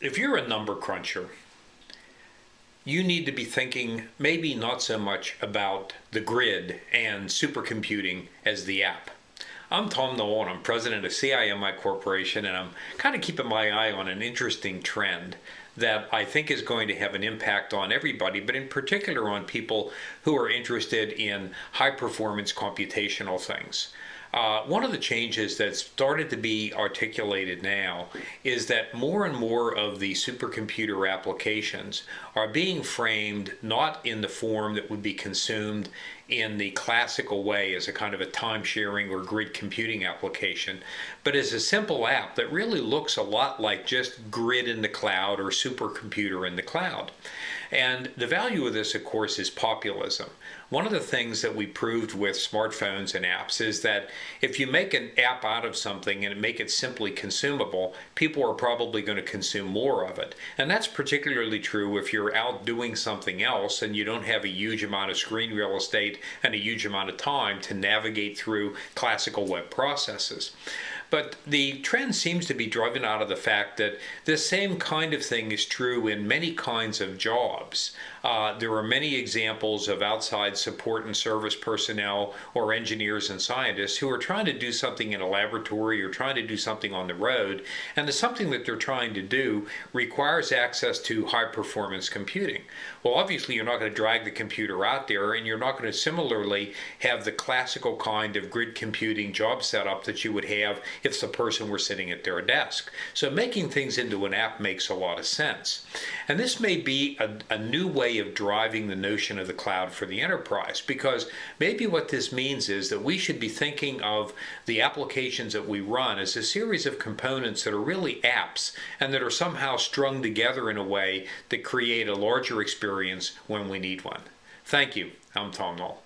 If you're a number cruncher, you need to be thinking maybe not so much about the grid and supercomputing as the app. I'm Tom Nolle, and I'm president of CIMI Corporation, and I'm kind of keeping my eye on an interesting trend that I think is going to have an impact on everybody, but in particular on people who are interested in high performance computational things. One of the changes that's started to be articulated now is that more and more of the supercomputer applications are being framed not in the form that would be consumed in the classical way as a kind of a time sharing or grid computing application, but as a simple app that really looks a lot like just grid in the cloud or supercomputer in the cloud. And the value of this, of course, is populism. One of the things that we proved with smartphones and apps is that if you make an app out of something and make it simply consumable, people are probably going to consume more of it. And that's particularly true if you're out doing something else and you don't have a huge amount of screen real estate and a huge amount of time to navigate through classical web processes. But the trend seems to be driven out of the fact that this same kind of thing is true in many kinds of jobs. There are many examples of outside support and service personnel or engineers and scientists who are trying to do something in a laboratory or trying to do something on the road, and the something that they're trying to do requires access to high performance computing. Well, obviously you're not going to drag the computer out there, and you're not going to similarly have the classical kind of grid computing job setup that you would have if the person were sitting at their desk. So making things into an app makes a lot of sense. And this may be a new way of driving the notion of the cloud for the enterprise, because maybe what this means is that we should be thinking of the applications that we run as a series of components that are really apps and that are somehow strung together in a way that create a larger experience when we need one. Thank you. I'm Tom Nolle.